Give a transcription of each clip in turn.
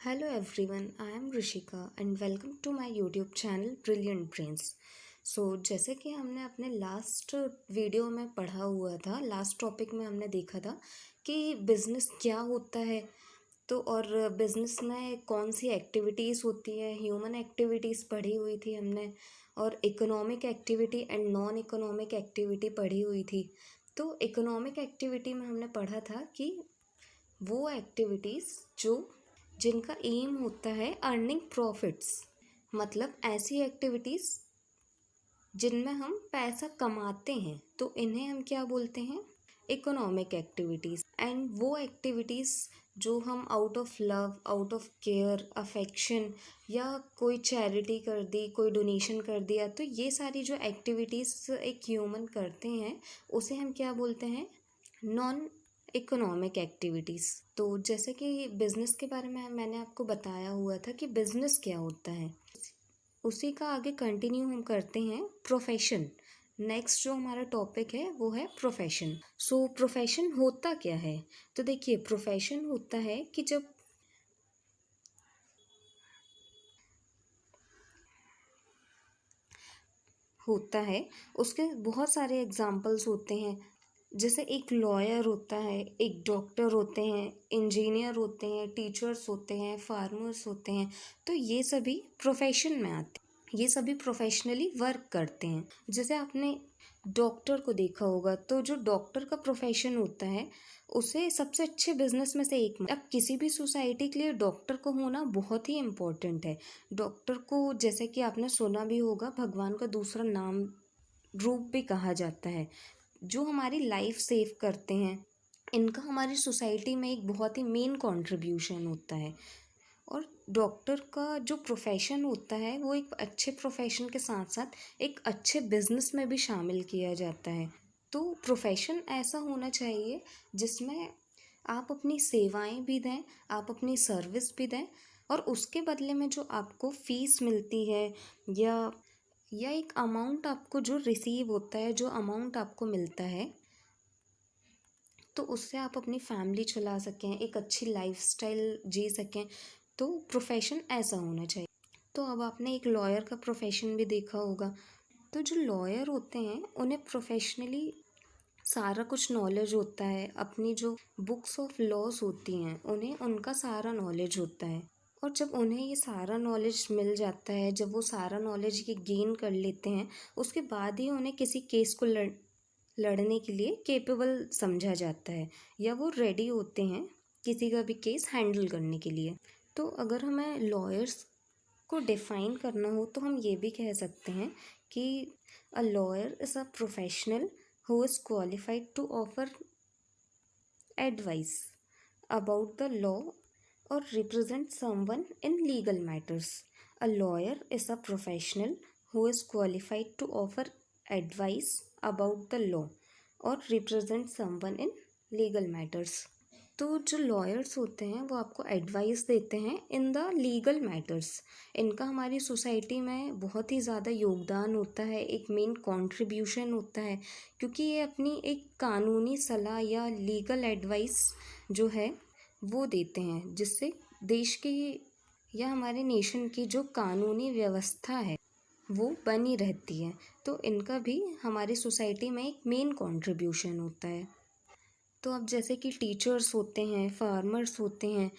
Hello everyone, I am Rishika and welcome to my YouTube channel Brilliant Brains. जैसे कि हमने अपने last video में पढ़ा हुआ था, लास्ट टॉपिक में हमने देखा था कि बिज़नेस क्या होता है। तो और बिज़नेस में कौन सी एक्टिविटीज़ होती है, ह्यूमन एक्टिविटीज़ पढ़ी हुई थी हमने, और economic activity and non economic activity पढ़ी हुई थी। तो इकोनॉमिक एक्टिविटी में हमने पढ़ा था कि वो एक्टिविटीज़ जो जिनका एम होता है अर्निंग प्रॉफिट्स, मतलब ऐसी एक्टिविटीज़ जिनमें हम पैसा कमाते हैं, तो इन्हें हम क्या बोलते हैं, इकोनॉमिक एक्टिविटीज़। एंड वो एक्टिविटीज़ जो हम out of love, out of care, affection, या कोई चैरिटी कर दी, कोई डोनेशन कर दिया, तो ये सारी जो एक्टिविटीज़ एक ह्यूमन करते हैं उसे हम क्या बोलते हैं, नॉन इकोनॉमिक एक्टिविटीज़। तो जैसे कि बिज़नेस के बारे में मैंने आपको बताया हुआ था कि बिज़नेस क्या होता है, उसी का आगे कंटिन्यू हम करते हैं प्रोफेशन। नेक्स्ट जो हमारा टॉपिक है वो है प्रोफेशन। प्रोफेशन होता क्या है, तो देखिए प्रोफेशन होता है कि जब होता है उसके बहुत सारे एग्जाम्पल्स होते हैं। जैसे एक लॉयर होता है, एक डॉक्टर होते हैं, इंजीनियर होते हैं, टीचर्स होते हैं, फार्मर्स होते हैं। तो ये सभी प्रोफेशन में आते हैं, ये सभी प्रोफेशनली वर्क करते हैं। जैसे आपने डॉक्टर को देखा होगा, तो जो डॉक्टर का प्रोफेशन होता है उसे सबसे अच्छे बिजनेस में से एक। अब किसी भी सोसाइटी के लिए डॉक्टर को होना बहुत ही इम्पोर्टेंट है। डॉक्टर को जैसे कि आपने सुना भी होगा, भगवान का दूसरा नाम रूप भी कहा जाता है। जो हमारी लाइफ सेव करते हैं, इनका हमारी सोसाइटी में एक बहुत ही मेन कंट्रीब्यूशन होता है। और डॉक्टर का जो प्रोफेशन होता है वो एक अच्छे प्रोफेशन के साथ साथ एक अच्छे बिजनेस में भी शामिल किया जाता है। तो प्रोफेशन ऐसा होना चाहिए जिसमें आप अपनी सेवाएं भी दें, आप अपनी सर्विस भी दें, और उसके बदले में जो आपको फीस मिलती है, या एक अमाउंट आपको जो रिसीव होता है, जो अमाउंट आपको मिलता है, तो उससे आप अपनी फैमिली चला सकें, एक अच्छी लाइफस्टाइल जी सकें। तो प्रोफेशन ऐसा होना चाहिए। तो अब आपने एक लॉयर का प्रोफेशन भी देखा होगा। तो जो लॉयर होते हैं उन्हें प्रोफेशनली सारा कुछ नॉलेज होता है, अपनी जो बुक्स ऑफ लॉज होती हैं उन्हें उनका सारा नॉलेज होता है। और जब उन्हें ये सारा नॉलेज मिल जाता है, जब वो सारा नॉलेज ये गेन कर लेते हैं, उसके बाद ही उन्हें किसी केस को लड़ने के लिए केपेबल समझा जाता है, या वो रेडी होते हैं किसी का भी केस हैंडल करने के लिए। तो अगर हमें लॉयर्स को डिफाइन करना हो तो हम ये भी कह सकते हैं कि a lawyer is a professional who is qualified to offer advice about the law or represent someone in legal matters. A lawyer is a professional who is qualified to offer advice about the law or represent someone in legal matters. तो जो lawyers होते हैं वो आपको advice देते हैं in the legal matters. इनका हमारी सोसाइटी में बहुत ही ज़्यादा योगदान होता है, एक मेन कंट्रीब्यूशन होता है, क्योंकि ये अपनी एक कानूनी सलाह या लीगल एडवाइस जो है वो देते हैं, जिससे देश की या हमारे नेशन की जो कानूनी व्यवस्था है वो बनी रहती है। तो इनका भी हमारी सोसाइटी में एक मेन कंट्रीब्यूशन होता है। तो अब जैसे कि टीचर्स होते हैं, फार्मर्स होते हैं,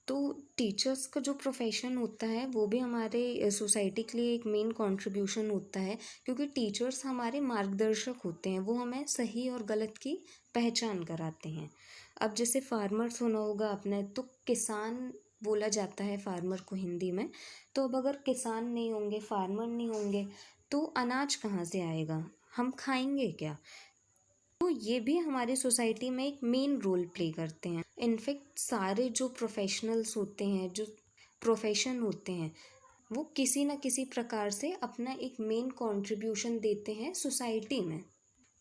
तो टीचर्स का जो प्रोफेशन होता है वो भी हमारे सोसाइटी के लिए एक मेन कंट्रीब्यूशन होता है, क्योंकि टीचर्स हमारे मार्गदर्शक होते हैं, वो हमें सही और गलत की पहचान कराते हैं। अब जैसे फार्मर्स होना होगा आपने, तो किसान बोला जाता है फार्मर को हिंदी में। तो अब अगर किसान नहीं होंगे, फार्मर नहीं होंगे, तो अनाज कहाँ से आएगा, हम खाएंगे क्या। तो ये भी हमारी सोसाइटी में एक मेन रोल प्ले करते हैं। इनफैक्ट सारे जो प्रोफेशनल्स होते हैं, जो प्रोफेशन होते हैं, वो किसी न किसी प्रकार से अपना एक मेन कंट्रीब्यूशन देते हैं सोसाइटी में।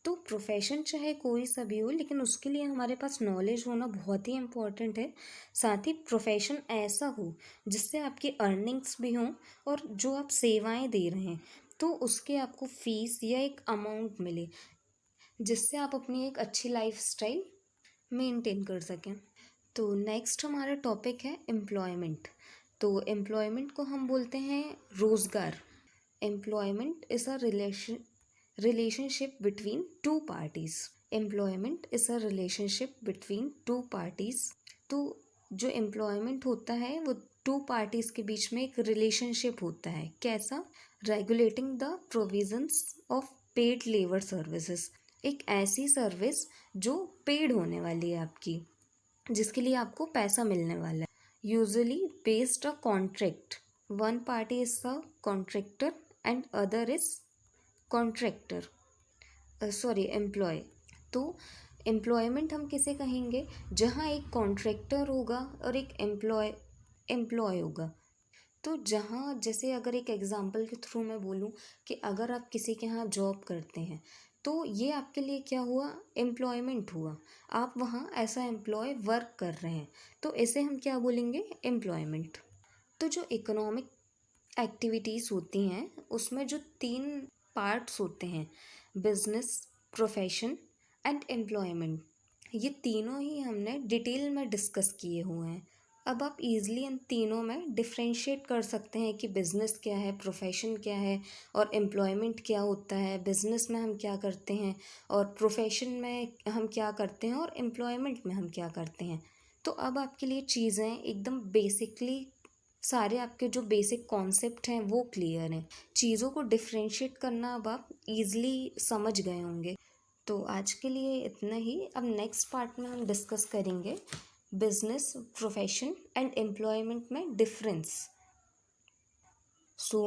तो प्रोफेशन चाहे कोई सा भी हो, लेकिन उसके लिए हमारे पास नॉलेज होना बहुत ही इम्पोर्टेंट है। साथ ही प्रोफेशन ऐसा हो जिससे आपकी अर्निंग्स भी हों, और जो आप सेवाएं दे रहे हैं तो उसके आपको फीस या एक अमाउंट मिले, जिससे आप अपनी एक अच्छी लाइफस्टाइल मेंटेन कर सकें। तो नेक्स्ट हमारा टॉपिक है एम्प्लॉयमेंट। तो एम्प्लॉयमेंट को हम बोलते हैं रोज़गार। Employment is a relationship between two parties. Employment is a relationship between two parties. तो जो एम्प्लॉयमेंट होता है वो टू पार्टीज़ के बीच में एक रिलेशनशिप होता है। कैसा? Regulating the provisions of paid labour services. एक ऐसी सर्विस जो पेड होने वाली है आपकी, जिसके लिए आपको पैसा मिलने वाला है। Usually based a contract, one party is the contractor and other is contractor, sorry employ. तो एम्प्लॉयमेंट हम किसे कहेंगे? जहाँ एक कॉन्ट्रैक्टर होगा और एक एम्प्लॉय होगा। तो जहाँ जैसे अगर एक एग्जांपल के थ्रू मैं बोलूँ कि अगर आप किसी के यहाँ जॉब करते हैं तो ये आपके लिए क्या हुआ? एम्प्लॉयमेंट हुआ। आप वहाँ ऐसा एम्प्लॉय वर्क कर रहे हैं, तो इसे हम क्या बोलेंगे? एम्प्लॉयमेंट। तो जो इकोनॉमिक एक्टिविटीज़ होती हैं उसमें जो तीन पार्ट्स होते हैं, बिजनेस, प्रोफेशन एंड एम्प्लॉयमेंट, ये तीनों ही हमने डिटेल में डिस्कस किए हुए हैं। अब आप इजीली इन तीनों में डिफरेंशिएट कर सकते हैं कि बिज़नेस क्या है, प्रोफेशन क्या है और एम्प्लॉयमेंट क्या होता है। बिज़नेस में हम क्या करते हैं और प्रोफेशन में हम क्या करते हैं और एम्प्लॉयमेंट में हम क्या करते हैं। तो अब आपके लिए चीज़ें एकदम बेसिकली, सारे आपके जो बेसिक कॉन्सेप्ट हैं वो क्लियर हैं। चीज़ों को डिफरेंशिएट करना अब आप इजीली समझ गए होंगे। तो आज के लिए इतना ही। अब नेक्स्ट पार्ट में हम डिस्कस करेंगे बिजनेस, प्रोफेशन एंड एम्प्लॉयमेंट में डिफरेंस। सो